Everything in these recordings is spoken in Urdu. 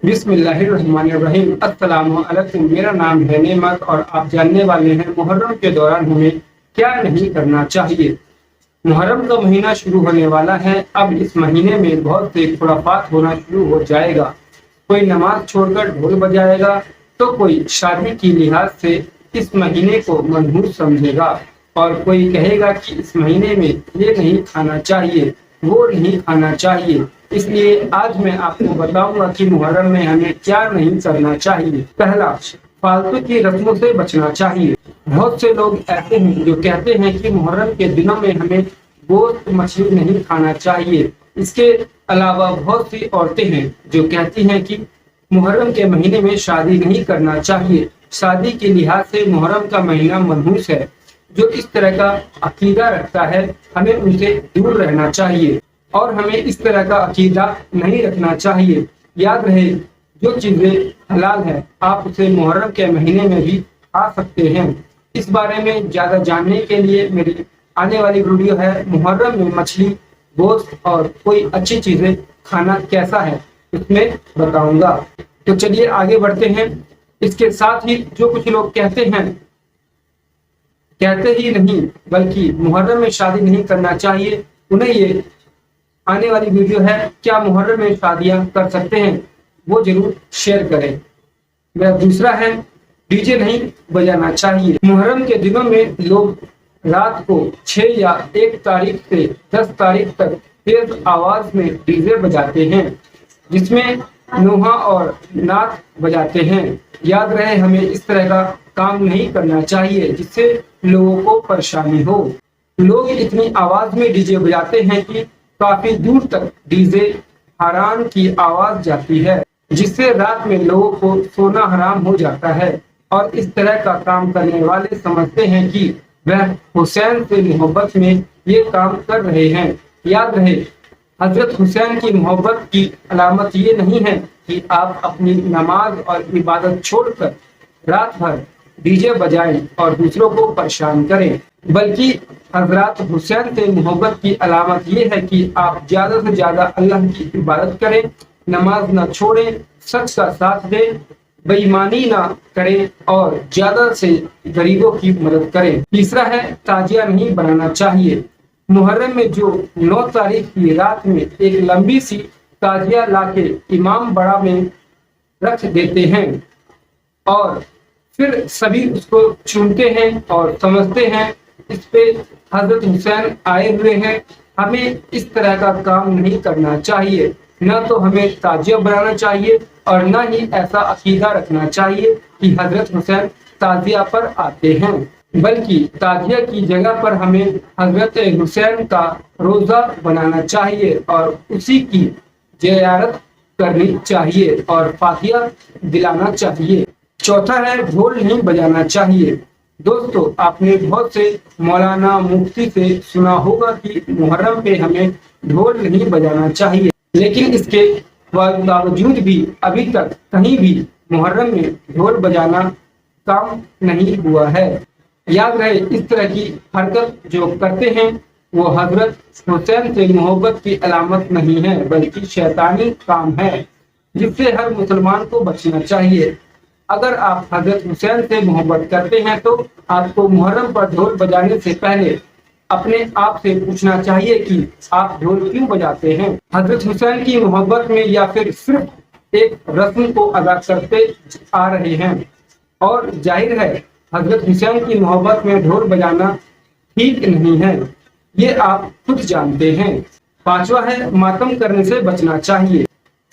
بسم اللہ الرحمن الرحیم۔ السلام علیکم، میرا نام ہے نعمت اور آپ جاننے والے ہیں محرم کے دوران ہمیں کیا نہیں کرنا چاہیے۔ محرم کا مہینہ شروع ہونے والا ہے۔ اب اس مہینے میں بہت سے خرافات ہونا شروع ہو جائے گا۔ کوئی نماز چھوڑ کر ڈھول بجائے گا تو کوئی شادی کی لحاظ سے اس مہینے کو منحوس سمجھے گا، اور کوئی کہے گا کہ اس مہینے میں یہ نہیں کھانا چاہیے، وہ نہیں کھانا چاہیے۔ اس لیے آج میں آپ کو بتاؤں گا کہ محرم میں ہمیں کیا نہیں کرنا چاہیے۔ پہلا، فالتو کی رسموں سے بچنا چاہیے۔ بہت سے لوگ ایسے ہیں جو کہتے ہیں کہ محرم کے دنوں میں ہمیں گوشت مچھلی نہیں کھانا چاہیے۔ اس کے علاوہ بہت سی عورتیں ہیں جو کہتی ہیں کہ محرم کے مہینے میں شادی نہیں کرنا چاہیے۔ شادی کے لحاظ سے محرم کا مہینہ منحوس ہے۔ جو اس طرح کا عقیدہ رکھتا ہے ہمیں ان سے دور رہنا چاہیے، اور ہمیں اس طرح کا عقیدہ نہیں رکھنا چاہیے۔ یاد رہے، جو چیزیں حلال ہے آپ اسے محرم کے مہینے میں بھی کھا سکتے ہیں۔ اس بارے میں زیادہ جاننے کے لیے میری آنے والی ویڈیو ہے محرم میں مچھلی، گوشت اور کوئی اچھی چیزیں کھانا کیسا ہے، اس میں بتاؤں گا۔ تو چلیے آگے بڑھتے ہیں۔ اس کے ساتھ ہی جو کچھ لوگ کہتے ہی نہیں بلکہ محرم میں شادی نہیں کرنا چاہیے، انہیں یہ آنے والی ویڈیو ہے کیا محرم میں شادیاں کر سکتے ہیں، وہ ضرور شیئر کریں۔ میرا دوسرا ہے ڈی جے نہیں بجانا چاہیے۔ محرم کے دنوں میں لوگ رات کو 6 یا 1 تاریخ سے 10 تاریخ تک تیز آواز میں ڈی جے بجاتے ہیں، جس میں نوحہ اور نعت بجاتے ہیں۔ یاد رہے، ہمیں اس طرح کا کام نہیں کرنا چاہیے جس سے لوگوں کو پریشانی ہو۔ لوگ اتنی آواز میں ڈی جے بجاتے ہیں کہ کافی دور تک ڈی جے ہارن کی آواز جاتی ہے، جس سے رات میں لوگوں کو سونا حرام ہو جاتا ہے، اور اس طرح کا کام کرنے والے سمجھتے ہیں کہ وہ حسین سے محبت میں یہ کام کر رہے ہیں۔ یاد رہے، حضرت حسین کی محبت کی علامت یہ نہیں ہے کہ آپ اپنی نماز اور عبادت چھوڑ کر رات بھر ڈی جے بجائیں اور دوسروں کو پریشان کریں، بلکہ حضرت حسین سے محبت کی علامت یہ ہے کہ آپ زیادہ سے زیادہ اللہ کی عبادت کریں، نماز نہ چھوڑیں، سچ کا ساتھ دیں، بے ایمانی نہ کریں اور زیادہ سے غریبوں کی مدد کریں۔ تیسرا ہے تعزیہ نہیں بنانا چاہیے۔ محرم میں جو 9 تاریخ کی رات میں ایک لمبی سی تعزیہ لا کے امام بڑا میں رکھ دیتے ہیں اور پھر سبھی اس کو چنتے ہیں اور سمجھتے ہیں اس پہ حضرت حسین آئے ہوئے ہیں، ہمیں اس طرح کا کام نہیں کرنا چاہیے۔ نہ تو ہمیں تعزیہ بنانا چاہیے اور نہ ہی ایسا عقیدہ رکھنا چاہیے کہ حضرت حسین تعزیہ پر آتے ہیں، بلکہ تعزیہ کی جگہ پر ہمیں حضرت حسین کا روزہ بنانا چاہیے اور اسی کی زیارت کرنی چاہیے اور فاتحہ دلانا چاہیے۔ چوتھا ہے ڈھول نہیں بجانا چاہیے۔ دوستو، آپ نے بہت سے مولانا مفتی سے سنا ہوگا کہ محرم پہ ہمیں ڈھول نہیں بجانا چاہیے، لیکن اس کے باوجود بھی ابھی تک کہیں بھی محرم میں ڈھول بجانا کام نہیں ہوا ہے۔ یاد رہے، اس طرح کی حرکت جو کرتے ہیں وہ حضرت حسین سے محبت کی علامت نہیں ہے بلکہ شیطانی کام ہے، جس سے ہر مسلمان کو بچنا چاہیے۔ اگر آپ حضرت حسین سے محبت کرتے ہیں تو آپ کو محرم پر ڈھول بجانے سے پہلے اپنے آپ سے پوچھنا چاہیے کہ آپ ڈھول کیوں بجاتے ہیں، حضرت حسین کی محبت میں یا پھر صرف ایک رسم کو ادا کرتے آ رہے ہیں۔ اور ظاہر ہے حضرت حسین کی محبت میں ڈھول بجانا ٹھیک نہیں ہے، یہ آپ خود جانتے ہیں۔ پانچواں ہے ماتم کرنے سے بچنا چاہیے۔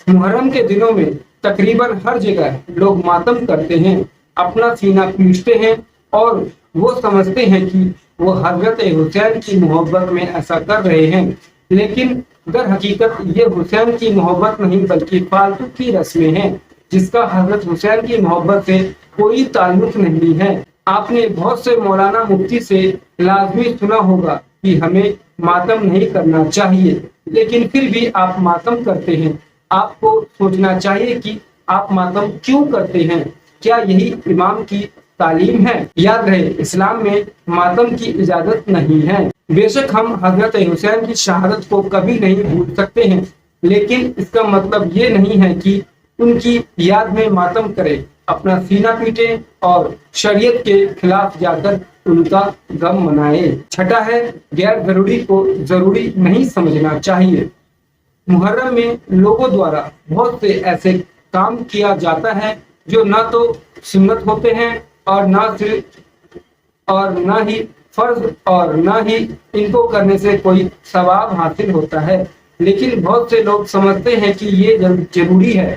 محرم کے دنوں میں تقریباً ہر جگہ لوگ ماتم کرتے ہیں، اپنا سینہ پیٹتے ہیں اور وہ سمجھتے ہیں کہ وہ حضرت حسین کی محبت میں ایسا کر رہے ہیں، لیکن در حقیقت یہ حسین کی محبت نہیں بلکہ فالتو کی رسمیں ہیں، جس کا حضرت حسین کی محبت سے کوئی تعلق نہیں ہے۔ آپ نے بہت سے مولانا مفتی سے لازمی سنا ہوگا کہ ہمیں ماتم نہیں کرنا چاہیے، لیکن پھر بھی آپ ماتم کرتے ہیں۔ آپ کو سوچنا چاہیے کہ آپ ماتم کیوں کرتے ہیں، کیا یہی امام کی تعلیم ہے؟ یاد رہے، اسلام میں ماتم کی اجازت نہیں ہے۔ بے شک ہم حضرت حسین کی شہادت کو کبھی نہیں بھول سکتے ہیں، لیکن اس کا مطلب یہ نہیں ہے کہ ان کی یاد میں ماتم کرے، اپنا سینہ پیٹے اور شریعت کے خلاف جا کر ان کا غم منائے۔ چھٹا ہے، غیر ضروری کو ضروری نہیں سمجھنا چاہیے۔ محرم میں لوگوں دوارا بہت سے ایسے کام کیا جاتا ہے جو نہ تو سنت ہوتے ہیں اور نہ ہی فرض، اور نہ ہی ان کو کرنے سے کوئی ثواب حاصل ہوتا ہے، لیکن بہت سے لوگ سمجھتے ہیں کہ یہ ضروری ہے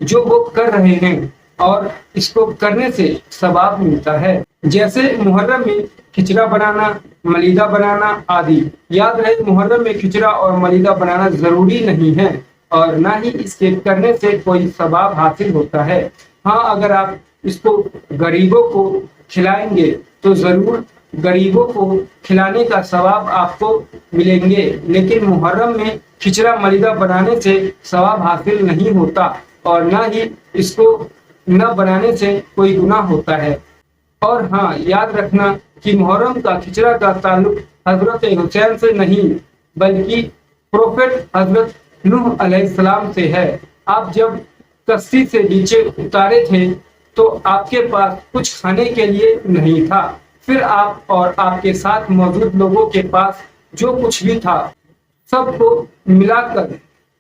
جو وہ کر رہے ہیں اور اس کو کرنے سے ثواب ملتا ہے، جیسے محرم میں کھچڑا بنانا، ملیدہ بنانا آدی۔ یاد رہے، محرم میں کھچڑا اور ملیدہ بنانا ضروری نہیں ہے اور نہ ہی اس کے کرنے سے کوئی ثواب حاصل ہوتا ہے۔ ہاں، اگر آپ اس کو غریبوں کو کھلائیں گے تو ضرور غریبوں کو کھلانے کا ثواب آپ کو ملیں گے، لیکن محرم میں کھچڑا ملیدہ بنانے سے ثواب حاصل نہیں ہوتا اور نہ ہی اس کو نہ بنانے سے کوئی گناہ ہوتا ہے۔ اور ہاں، یاد رکھنا کہ محرم کا کھچڑا کا تعلق حضرت حسین سے نہیں بلکہ پروفٹ حضرت نوح علیہ السلام سے ہے۔ آپ جب کشتی سے نیچے اتارے تھے تو آپ کے پاس کچھ کھانے کے لیے نہیں تھا، پھر آپ اور آپ کے ساتھ موجود لوگوں کے پاس جو کچھ بھی تھا سب کو ملا کر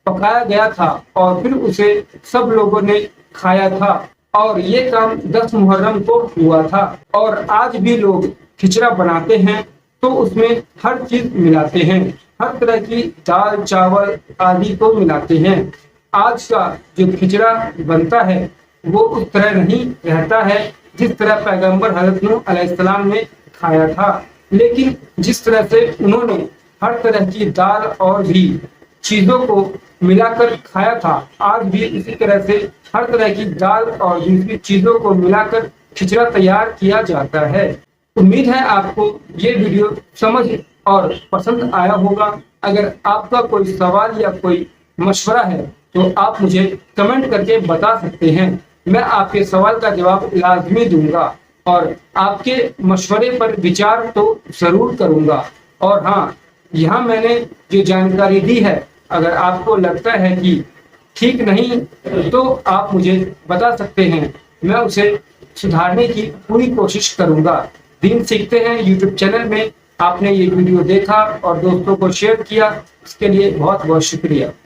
پکایا گیا تھا اور پھر اسے سب لوگوں نے کھایا تھا، اور یہ کام 10 محرم کو ہوا تھا۔ اور آج بھی لوگ کھچڑا بناتے ہیں تو اس میں ہر چیز ملاتے ہیں، ہر طرح کی دال چاول آدی کو ملاتے ہیں۔ آج کا جو کھچڑا بنتا ہے وہ اس طرح نہیں رہتا ہے جس طرح پیغمبر حضرت نوح علیہ السلام نے کھایا تھا، لیکن جس طرح سے انہوں نے ہر طرح کی دال اور بھی چیزوں کو ملا کر کھایا تھا، آج بھی اسی طرح سے ہر طرح کی دال اور دوسری چیزوں کو ملا کر کھچڑا تیار کیا جاتا ہے۔ امید ہے آپ کو یہ ویڈیو سمجھ اور پسند آیا ہوگا۔ اگر آپ کا کوئی سوال یا کوئی مشورہ ہے تو آپ مجھے کمنٹ کر کے بتا سکتے ہیں، میں آپ کے سوال کا جواب لازمی دوں گا اور آپ کے مشورے پر وچار تو ضرور کروں گا۔ اور ہاں، یہاں میں نے جو جانکاری دی ہے، اگر آپ کو لگتا ہے کہ ٹھیک نہیں تو آپ مجھے بتا سکتے ہیں، میں اسے سدھارنے کی پوری کوشش کروں گا۔ دین سیکھتے ہیں یوٹیوب چینل میں آپ نے یہ ویڈیو دیکھا اور دوستوں کو شیئر کیا، اس کے لیے بہت بہت شکریہ۔